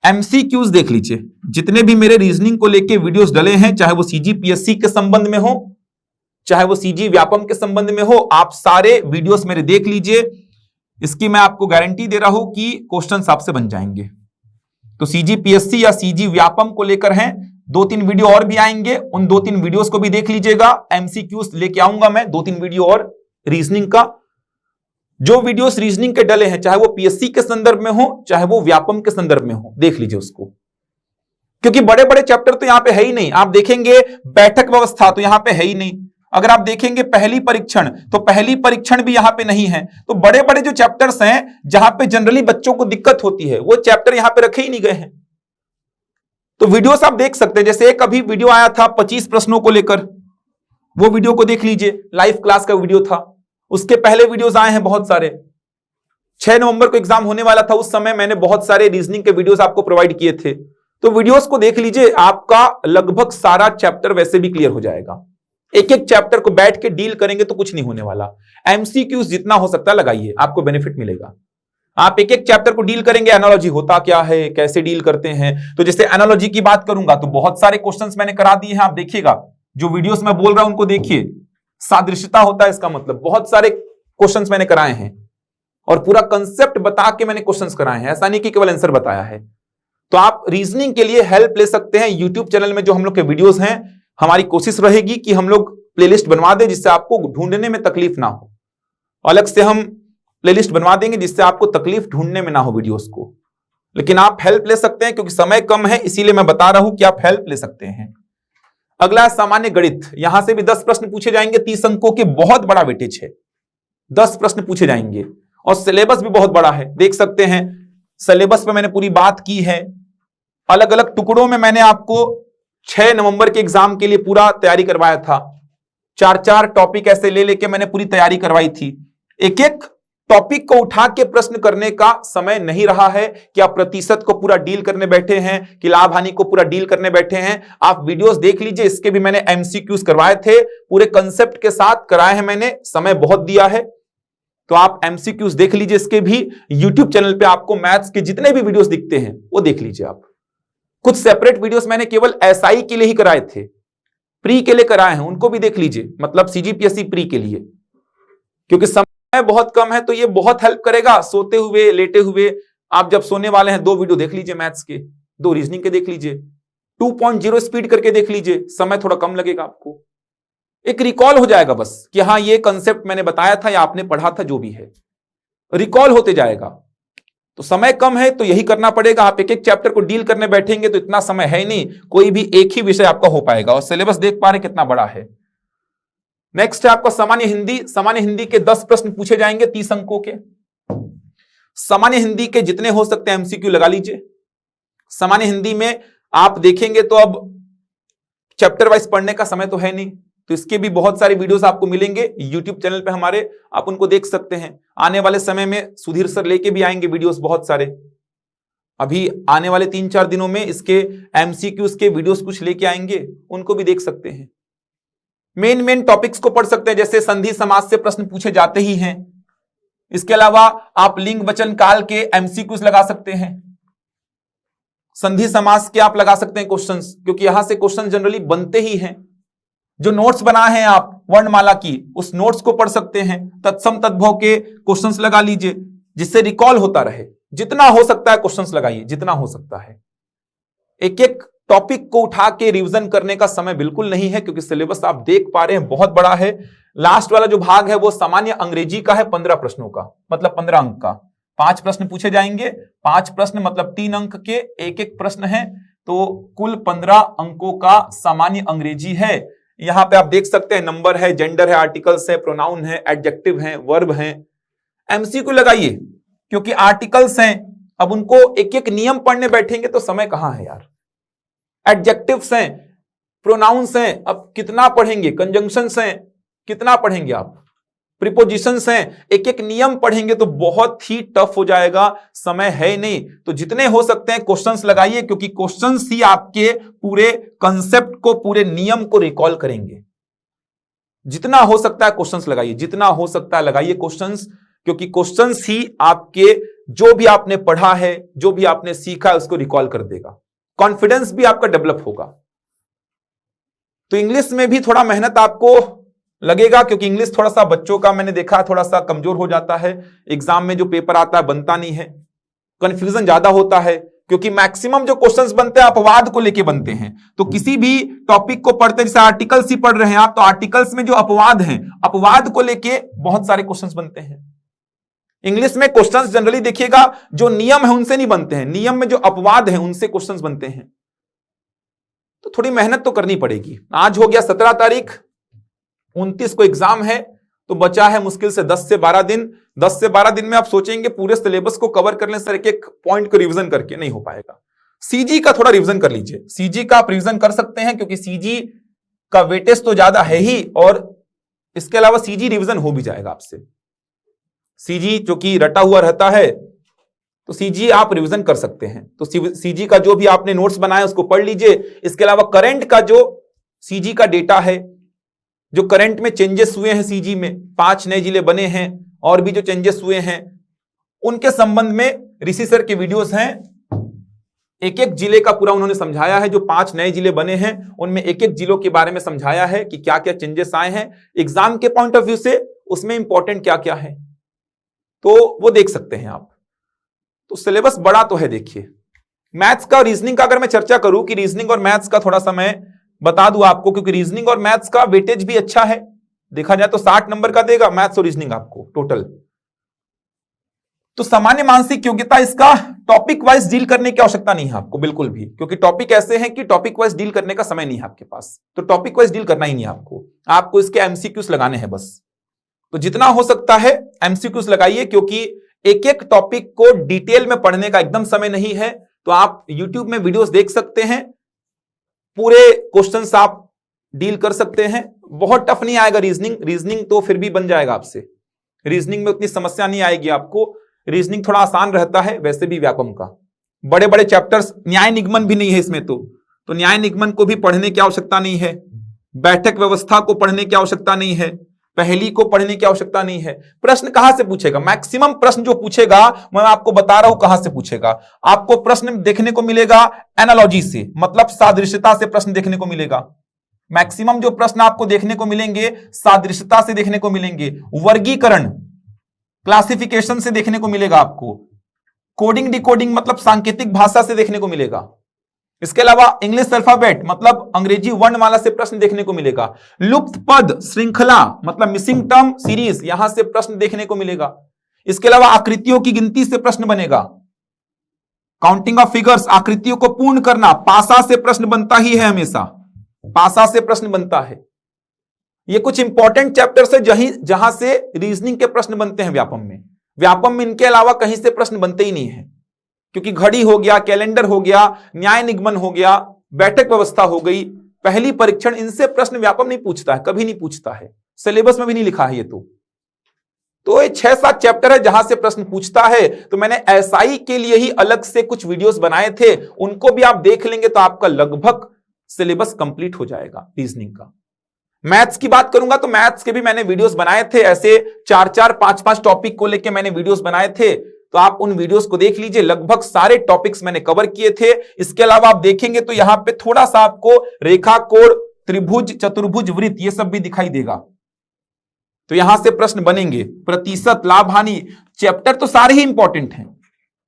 एमसीक्यूज देख लीजिए, जितने भी मेरे रीजनिंग को लेके वीडियोस डले हैं, चाहे वो सीजी पीएससी के संबंध में हो, चाहे वो सीजी व्यापम के संबंध में हो, आप सारे वीडियोस मेरे देख लीजिए। इसकी मैं आपको गारंटी दे रहा हूं कि क्वेश्चंस आपसे बन जाएंगे। तो सीजी पीएससी या सीजी व्यापम को लेकर हैं, 2-3 वीडियो और भी आएंगे, उन 2-3 वीडियोस को भी देख लीजिएगा। एमसीक्यूज लेके आऊंगा मैं 2-3 वीडियो और रीजनिंग का। जो वीडियोस रीजनिंग के डले हैं, चाहे वो पीएससी के संदर्भ में हो, चाहे वो व्यापम के संदर्भ में हो, देख लीजिए उसको, क्योंकि बड़े बड़े चैप्टर तो यहां पे है ही नहीं। आप देखेंगे बैठक व्यवस्था तो यहां पे है ही नहीं। अगर आप देखेंगे पहली परीक्षण, तो पहली परीक्षण भी यहां पे नहीं है। तो बड़े बड़े जो चैप्टर्स हैं जहां पे जनरली बच्चों को दिक्कत होती है, वो चैप्टर यहां पे रखे ही नहीं गए हैं। तो वीडियोस आप देख सकते हैं। जैसे एक अभी वीडियो आया था 25 प्रश्नों को लेकर, वो वीडियो को देख लीजिए, लाइव क्लास का वीडियो था। उसके पहले वीडियोस आए हैं बहुत सारे। 6 नवंबर को एग्जाम होने वाला था, उस समय मैंने बहुत सारे रीजनिंग के वीडियोस आपको प्रोवाइड किए थे। तो वीडियोस को देख लीजिए, आपका लगभग सारा चैप्टर वैसे भी क्लियर हो जाएगा। एक एक चैप्टर को बैठ के डील करेंगे तो कुछ नहीं होने वाला। एमसीक्यूज जितना हो सकता है लगाइए, आपको बेनिफिट मिलेगा। आप एक एक चैप्टर को डील करेंगे, एनालॉजी होता क्या है, कैसे डील करते हैं। तो जैसे एनालॉजी की बात करूंगा तो बहुत सारे क्वेश्चंस मैंने करा दिए हैं, आप देखिएगा। जो वीडियोस में बोल रहा हूं उनको देखिए। सादृश्यता होता है इसका मतलब, बहुत सारे क्वेश्चंस मैंने कराए हैं और पूरा कंसेप्ट बता के मैंने क्वेश्चंस कराए हैं, ऐसा नहीं कि केवल आंसर बताया है। तो आप रीजनिंग के लिए हेल्प ले सकते हैं। यूट्यूब चैनल में जो हम लोग के वीडियोस हैं, हमारी कोशिश रहेगी कि हम लोग प्लेलिस्ट बनवा दें जिससे आपको ढूंढने में तकलीफ ना हो। अलग से हम प्लेलिस्ट बनवा देंगे जिससे आपको तकलीफ ढूंढने में ना हो वीडियोस को। लेकिन आप हेल्प ले सकते हैं, क्योंकि समय कम है इसीलिए मैं बता रहा हूं कि आप हेल्प ले सकते हैं। अगला है सामान्य गणित। यहां से भी 10 प्रश्न पूछे जाएंगे, 30 अंकों के, बहुत बड़ा वेटेज है। 10 प्रश्न पूछे जाएंगे और सिलेबस भी बहुत बड़ा है, देख सकते हैं। सिलेबस पे मैंने पूरी बात की है। अलग अलग टुकड़ों में मैंने आपको 6 नवंबर के एग्जाम के लिए पूरा तैयारी करवाया था। 4-4 टॉपिक ऐसे ले लेके मैंने पूरी तैयारी करवाई थी। एक एक टॉपिक को उठा के प्रश्न करने का समय नहीं रहा है कि आप प्रतिशत को पूरा डील करने बैठे हैं, कि लाभ हानि को पूरा डील करने बैठे हैं। आप वीडियोस देख लीजिए, इसके भी मैंने एमसीक्यूज करवाए थे, पूरे कंसेप्ट के साथ कराए हैं मैंने, समय बहुत दिया है। तो आप एमसीक्यूज देख लीजिए इसके भी। यूट्यूब चैनल पे आपको मैथ्स के जितने भी वीडियोस दिखते हैं वो देख लीजिए आप। कुछ सेपरेट वीडियोस मैंने केवल एसआई के लिए ही कराए थे, प्री के लिए कराए हैं, उनको भी देख लीजिए। मतलब सीजीपीएससी प्री के लिए, क्योंकि बहुत कम है तो ये बहुत हेल्प करेगा। सोते हुए, लेटे हुए, आप जब सोने वाले हैं 2 वीडियो देख लीजिए मैथ्स के, 2 रीजनिंग के देख लीजिए, 2.0 स्पीड करके देख लीजिए, समय थोड़ा कम लगेगा आपको। एक रिकॉल हो जाएगा बस कि हाँ ये कंसेप्ट मैंने बताया था या आपने पढ़ा था, जो भी है रिकॉल होते जाएगा। तो समय कम है तो यही करना पड़ेगा। आप एक एक चैप्टर को डील करने बैठेंगे तो इतना समय है नहीं, कोई भी एक ही विषय आपका हो पाएगा। और सिलेबस देख पा रहे कितना बड़ा है। नेक्स्ट है आपका सामान्य हिंदी। सामान्य हिंदी के 10 प्रश्न पूछे जाएंगे 30 अंकों के। सामान्य हिंदी के जितने हो सकते हैं एमसीक्यू लगा लीजिए। सामान्य हिंदी में आप देखेंगे तो अब चैप्टर वाइज पढ़ने का समय तो है नहीं, तो इसके भी बहुत सारे वीडियोस आपको मिलेंगे यूट्यूब चैनल पे हमारे, आप उनको देख सकते हैं। आने वाले समय में सुधीर सर लेके भी आएंगे वीडियोस बहुत सारे। अभी आने वाले 3-4 दिनों में इसके एमसीक्यूज के वीडियोस कुछ लेके आएंगे, उनको भी देख सकते हैं। मेन टॉपिक्स को पढ़ सकते हैं, जैसे संधि समास से प्रश्न पूछे जाते ही हैं। इसके अलावा आप लिंग वचन काल के एमसीक्यूज लगा सकते हैं। संधि समास के आप लगा सकते हैं क्वेश्चंस, क्योंकि यहां से क्वेश्चन जनरली बनते ही हैं। जो नोट्स बनाए हैं आप वर्णमाला की, उस नोट्स को पढ़ सकते हैं। तत्सम तद्भव के क्वेश्चंस लगा लीजिए, जिससे रिकॉल होता रहे। जितना हो सकता है क्वेश्चंस लगाइए, जितना हो सकता है। एक एक टॉपिक को उठा के रिवीजन करने का समय बिल्कुल नहीं है, क्योंकि सिलेबस आप देख पा रहे हैं बहुत बड़ा है। लास्ट वाला जो भाग है वो सामान्य अंग्रेजी का है, 15 प्रश्नों का, मतलब 15 अंक का। 5 प्रश्न पूछे जाएंगे, 5 प्रश्न मतलब 3 अंक के एक एक प्रश्न है, तो कुल 15 अंकों का सामान्य अंग्रेजी है। यहां पे आप देख सकते हैं नंबर है, जेंडर है, आर्टिकल्स है, प्रोनाउन है, एडजेक्टिव है, वर्ब है। एमसीक्यू लगाइए, क्योंकि आर्टिकल्स हैं, अब उनको एक एक नियम पढ़ने बैठेंगे तो समय कहां है यार। एडजेक्टिव्स हैं, प्रोनाउंस हैं, अब कितना पढ़ेंगे, कंजंक्शंस हैं, कितना पढ़ेंगे आप, प्रीपोजिशंस हैं, एक एक नियम पढ़ेंगे तो बहुत ही टफ हो जाएगा, समय है नहीं। तो जितने हो सकते हैं क्वेश्चंस लगाइए, क्योंकि क्वेश्चंस ही आपके पूरे कंसेप्ट को, पूरे नियम को रिकॉल करेंगे। जितना हो सकता है क्वेश्चंस लगाइए, जितना हो सकता है लगाइए क्वेश्चंस, क्योंकि क्वेश्चंस ही आपके जो भी आपने पढ़ा है, जो भी आपने सीखा है, उसको रिकॉल कर देगा। कॉन्फिडेंस भी आपका डेवलप होगा। तो इंग्लिश में भी थोड़ा मेहनत आपको लगेगा, क्योंकि इंग्लिश थोड़ा सा बच्चों का मैंने देखा थोड़ा सा कमजोर हो जाता है। एग्जाम में जो पेपर आता है बनता नहीं है, कंफ्यूजन ज्यादा होता है, क्योंकि मैक्सिमम जो क्वेश्चंस बनते हैं अपवाद को लेके बनते हैं। तो किसी भी टॉपिक को पढ़ते, जैसे आर्टिकल्स ही पढ़ रहे हैं आप, तो आर्टिकल्स में जो अपवाद हैं, अपवाद को लेके बहुत सारे क्वेश्चंस बनते हैं। इंग्लिश में क्वेश्चंस जनरली देखिएगा जो नियम है उनसे नहीं बनते हैं, नियम में जो अपवाद है उनसे क्वेश्चंस बनते हैं। तो थोड़ी मेहनत तो करनी पड़ेगी। आज हो गया 17 तारीख, 29 को एग्जाम है, तो बचा है मुश्किल से 10 से 12 दिन। 10 से 12 दिन में आप सोचेंगे पूरे सिलेबस को कवर कर लें सर, एक एक पॉइंट को रिवीजन करके, नहीं हो पाएगा। सीजी का थोड़ा रिवीजन कर लीजिए, सीजी का आप रिवीजन कर सकते हैं, क्योंकि सीजी का वेटेज तो ज्यादा है ही, और इसके अलावा सीजी रिवीजन हो भी जाएगा आपसे। सीजी जो कि रटा हुआ रहता है, तो सीजी आप रिवीजन कर सकते हैं। तो सीजी का जो भी आपने नोट्स बनाए उसको पढ़ लीजिए। इसके अलावा करंट का जो सीजी का डेटा है, जो करंट में चेंजेस हुए हैं सीजी में, 5 नए जिले बने हैं और भी जो चेंजेस हुए हैं, उनके संबंध में ऋषि सर के वीडियोस हैं। एक एक जिले का पूरा उन्होंने समझाया है। जो 5 नए जिले बने हैं उनमें एक एक जिलों के बारे में समझाया है कि क्या क्या चेंजेस आए हैं एग्जाम के पॉइंट ऑफ व्यू से, उसमें इंपॉर्टेंट क्या क्या है, तो वो देख सकते हैं आप। तो सिलेबस बड़ा तो है। देखिए मैथ्स का, रीजनिंग का अगर मैं चर्चा करूं कि रीजनिंग और मैथ्स का थोड़ा सा मैं बता दूं आपको, क्योंकि रीजनिंग और मैथ्स का वेटेज भी अच्छा है। देखा जाए तो 60 नंबर का देगा मैथ्स और रीजनिंग आपको टोटल। तो सामान्य मानसिक योग्यता, इसका टॉपिक वाइज डील करने की आवश्यकता नहीं है आपको बिल्कुल भी, क्योंकि टॉपिक ऐसे हैं कि टॉपिक वाइज डील करने का समय नहीं है आपके पास। तो टॉपिक वाइज डील करना ही नहीं है आपको इसके एमसीक्यूज लगाने हैं बस। तो जितना हो सकता है एमसीक्यूज लगाइए, क्योंकि एक एक टॉपिक को डिटेल में पढ़ने का एकदम समय नहीं है। तो आप यूट्यूब में वीडियोस देख सकते हैं, पूरे क्वेश्चंस आप डील कर सकते हैं। बहुत टफ नहीं आएगा रीजनिंग तो फिर भी बन जाएगा आपसे। रीजनिंग में उतनी समस्या नहीं आएगी आपको। रीजनिंग थोड़ा आसान रहता है वैसे भी व्यापम का। बड़े बड़े चैप्टर्स, न्याय निगमन भी नहीं है इसमें, तो न्याय निगमन को भी पढ़ने की आवश्यकता नहीं है। बैठक व्यवस्था को पढ़ने की आवश्यकता नहीं है। पहली को पढ़ने की आवश्यकता नहीं है। प्रश्न कहां से पूछेगा, मैक्सिमम प्रश्न जो पूछेगा मैं आपको बता रहा हूं कहां से पूछेगा। आपको प्रश्न देखने को मिलेगा एनालॉजी से, मतलब सादृश्यता से प्रश्न देखने को मिलेगा। मैक्सिमम जो प्रश्न आपको देखने को मिलेंगे सादृश्यता से देखने को मिलेंगे। वर्गीकरण, क्लासिफिकेशन से देखने को मिलेगा आपको, कोडिंग डिकोडिंग मतलब सांकेतिक भाषा से देखने को मिलेगा, इसके अलावा इंग्लिश अल्फाबेट मतलब अंग्रेजी वर्णमाला से प्रश्न देखने को मिलेगा, लुप्त पद श्रृंखला मतलब मिसिंग टर्म सीरीज यहां से प्रश्न देखने को मिलेगा, इसके अलावा आकृतियों की गिनती से प्रश्न बनेगा, काउंटिंग ऑफ फिगर्स आकृतियों को पूर्ण करना, पासा से प्रश्न बनता ही है, हमेशा पासा से प्रश्न बनता है। ये कुछ इंपॉर्टेंट चैप्टर्स है जहां से रीजनिंग के प्रश्न बनते हैं व्यापम में। व्यापम में इनके अलावा कहीं से प्रश्न बनते ही नहीं है, क्योंकि घड़ी हो गया, कैलेंडर हो गया, न्याय निगमन हो गया, बैठक व्यवस्था हो गई, पहली परीक्षण, इनसे प्रश्न व्यापम नहीं पूछता है, कभी नहीं पूछता है, सिलेबस में भी नहीं लिखा है ये। तो ये 6-7 चैप्टर है जहां से प्रश्न पूछता है। तो मैंने एसआई के लिए ही अलग से कुछ वीडियोस बनाए थे, उनको भी आप देख लेंगे तो आपका लगभग सिलेबस कंप्लीट हो जाएगा रीजनिंग का। मैथ्स की बात करूंगा तो मैथ्स के भी मैंने वीडियोस बनाए थे, ऐसे 4-4, 5-5 टॉपिक को लेके मैंने वीडियोस बनाए थे, तो आप उन वीडियोस को देख लीजिए। लगभग सारे टॉपिक्स मैंने कवर किए थे। इसके अलावा आप देखेंगे तो यहां पे थोड़ा सा आपको रेखा, कोण, त्रिभुज, चतुर्भुज, वृत्त ये सब भी दिखाई देगा, तो यहां से प्रश्न बनेंगे। प्रतिशत, लाभ हानि, चैप्टर तो सारे ही इंपॉर्टेंट हैं,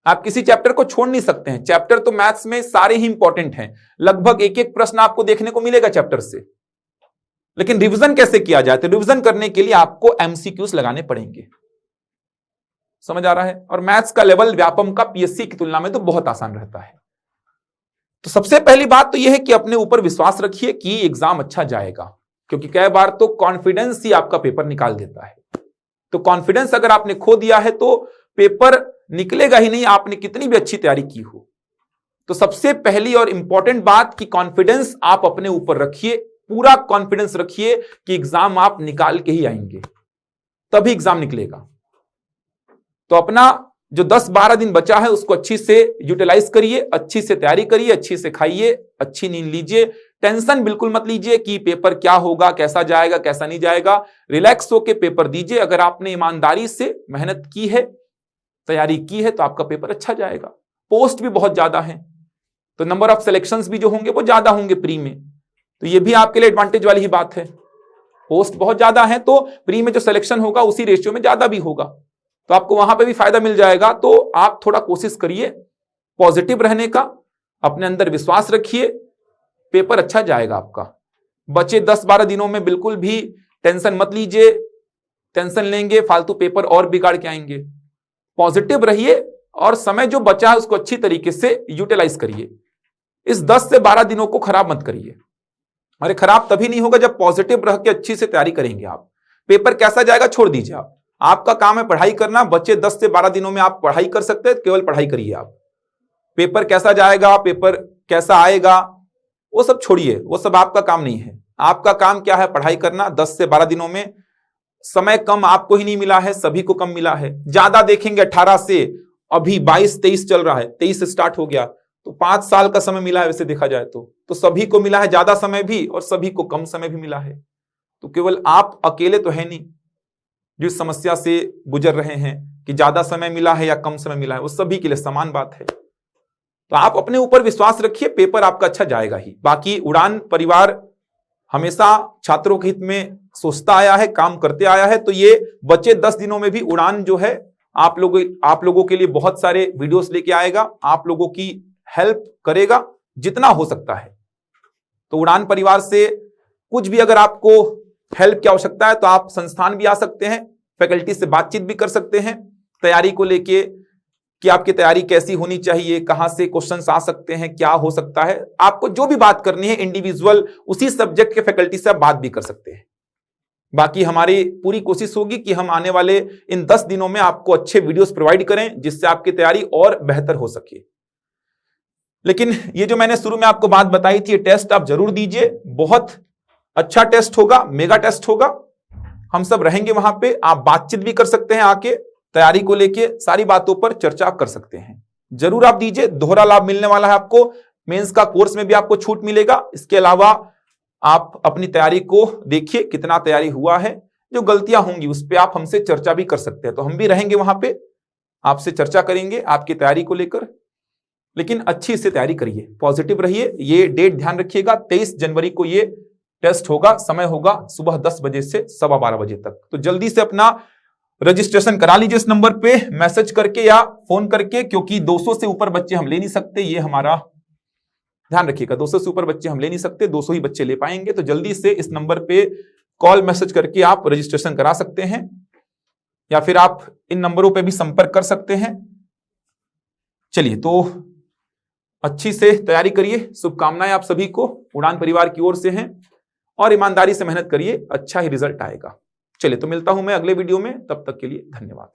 आप किसी चैप्टर को छोड़ नहीं सकते हैं। चैप्टर तो मैथ्स में सारे ही इंपॉर्टेंट हैं, लगभग एक एक प्रश्न आपको देखने को मिलेगा चैप्टर से। लेकिन रिवीजन कैसे किया जाए, तो रिवीजन करने के लिए आपको एमसीक्यूज लगाने पड़ेंगे, समझ आ रहा है। और मैथ्स का लेवल व्यापम का पीएससी की तुलना में तो बहुत आसान रहता है। तो सबसे पहली बात तो यह है कि अपने ऊपर विश्वास रखिए कि एग्जाम अच्छा जाएगा, क्योंकि कई बार तो कॉन्फिडेंस ही आपका पेपर निकाल देता है। तो कॉन्फिडेंस अगर आपने खो दिया है तो पेपर निकलेगा ही नहीं, आपने कितनी भी अच्छी तैयारी की हो। तो सबसे पहली और इंपॉर्टेंट बात कि कॉन्फिडेंस आप अपने ऊपर रखिए, पूरा कॉन्फिडेंस रखिए कि एग्जाम आप निकाल के ही आएंगे, तभी एग्जाम निकलेगा। तो अपना जो 10-12 दिन बचा है उसको अच्छी से यूटिलाइज करिए, अच्छी से तैयारी करिए, अच्छी से खाइए, अच्छी नींद लीजिए, टेंशन बिल्कुल मत लीजिए कि पेपर क्या होगा, कैसा जाएगा, कैसा नहीं जाएगा। रिलैक्स होकर पेपर दीजिए। अगर आपने ईमानदारी से मेहनत की है, तैयारी की है, तो आपका पेपर अच्छा जाएगा। पोस्ट भी बहुत ज्यादा है, तो नंबर ऑफ सिलेक्शंस भी जो होंगे वो ज्यादा होंगे प्री में, तो ये भी आपके लिए एडवांटेज वाली ही बात है। पोस्ट बहुत ज्यादा है तो प्री में जो सिलेक्शन होगा उसी रेशियो में ज्यादा भी होगा, तो आपको वहां पे भी फायदा मिल जाएगा। तो आप थोड़ा कोशिश करिए पॉजिटिव रहने का, अपने अंदर विश्वास रखिए, पेपर अच्छा जाएगा आपका। बचे 10-12 दिनों में बिल्कुल भी टेंशन मत लीजिए, टेंशन लेंगे फालतू पेपर और बिगाड़ के आएंगे। पॉजिटिव रहिए और समय जो बचा है उसको अच्छी तरीके से यूटिलाइज करिए। इस 10 से 12 दिनों को खराब मत करिए। अरे खराब तभी नहीं होगा जब पॉजिटिव रह के अच्छी से तैयारी करेंगे आप। पेपर कैसा जाएगा छोड़ दीजिए, आप आपका काम है पढ़ाई करना। बच्चे 10 से 12 दिनों में आप पढ़ाई कर सकते हैं, केवल पढ़ाई करिए आप। पेपर कैसा जाएगा, पेपर कैसा आएगा, वो सब छोड़िए, वो सब आपका काम नहीं है। आपका काम क्या है, पढ़ाई करना। 10 से 12 दिनों में समय कम आपको ही नहीं मिला है, सभी को कम मिला है। ज्यादा देखेंगे 18 से, अभी 22-23 चल रहा है, 23 स्टार्ट हो गया, तो 5 साल का समय मिला है वैसे देखा जाए तो सभी को मिला है ज्यादा समय भी और सभी को कम समय भी मिला है। तो केवल आप अकेले तो है नहीं जो इस समस्या से गुजर रहे हैं कि ज्यादा समय मिला है या कम समय मिला है, वो सभी के लिए समान बात है। तो आप अपने ऊपर विश्वास रखिए, पेपर आपका अच्छा जाएगा ही। बाकी उड़ान परिवार हमेशा छात्रों के हित में सोचता आया है, काम करते आया है, तो ये बचे 10 दिनों में भी उड़ान जो है आप लोगों के लिए बहुत सारे वीडियोस लेके आएगा, आप लोगों की हेल्प करेगा जितना हो सकता है। तो उड़ान परिवार से कुछ भी अगर आपको हेल्प की आवश्यकता है तो आप संस्थान भी आ सकते हैं, फैकल्टी से बातचीत भी कर सकते हैं तैयारी को लेके कि आपकी तैयारी कैसी होनी चाहिए, कहां से क्वेश्चंस आ सकते हैं, क्या हो सकता है। आपको जो भी बात करनी है इंडिविजुअल उसी सब्जेक्ट के फैकल्टी से आप बात भी कर सकते हैं। बाकी हमारी पूरी कोशिश होगी कि हम आने वाले इन 10 दिनों में आपको अच्छे वीडियोस प्रोवाइड करें जिससे आपकी तैयारी और बेहतर हो सके। लेकिन ये जो मैंने शुरू में आपको बात बताई थी, ये टेस्ट आप जरूर दीजिए, बहुत अच्छा टेस्ट होगा, मेगा टेस्ट होगा। हम सब रहेंगे वहां पे, आप बातचीत भी कर सकते हैं, आके तैयारी को लेके सारी बातों पर चर्चा कर सकते हैं। जरूर आप दीजिए, दोहरा लाभ मिलने वाला है आपको। मेंस का कोर्स में भी आपको छूट मिलेगा। इसके अलावा आप अपनी तैयारी को देखिए, कितना तैयारी हुआ है, जो गलतियां होंगी उस पर आप हमसे चर्चा भी कर सकते हैं। तो हम भी रहेंगे वहां पे, आपसे चर्चा करेंगे आपकी तैयारी को लेकर। लेकिन अच्छी से तैयारी करिए, पॉजिटिव रहिए। ये डेट ध्यान रखिएगा, 23 जनवरी को ये टेस्ट होगा। समय होगा सुबह 10 बजे से 12:15 बजे तक। तो जल्दी से अपना रजिस्ट्रेशन करा लीजिए इस नंबर पे मैसेज करके या फोन करके, क्योंकि 200 से ऊपर बच्चे हम ले नहीं सकते, ये हमारा ध्यान रखिएगा। 200 से ऊपर बच्चे हम ले नहीं सकते, 200 ही बच्चे ले पाएंगे। तो जल्दी से इस नंबर पे कॉल मैसेज करके आप रजिस्ट्रेशन करा सकते हैं, या फिर आप इन नंबरों पे भी संपर्क कर सकते हैं। चलिए, तो अच्छी से तैयारी करिए, शुभकामनाएं आप सभी को उड़ान परिवार की ओर से हैं, और ईमानदारी से मेहनत करिए, अच्छा ही रिजल्ट आएगा। चलिए, तो मिलता हूं मैं अगले वीडियो में, तब तक के लिए धन्यवाद।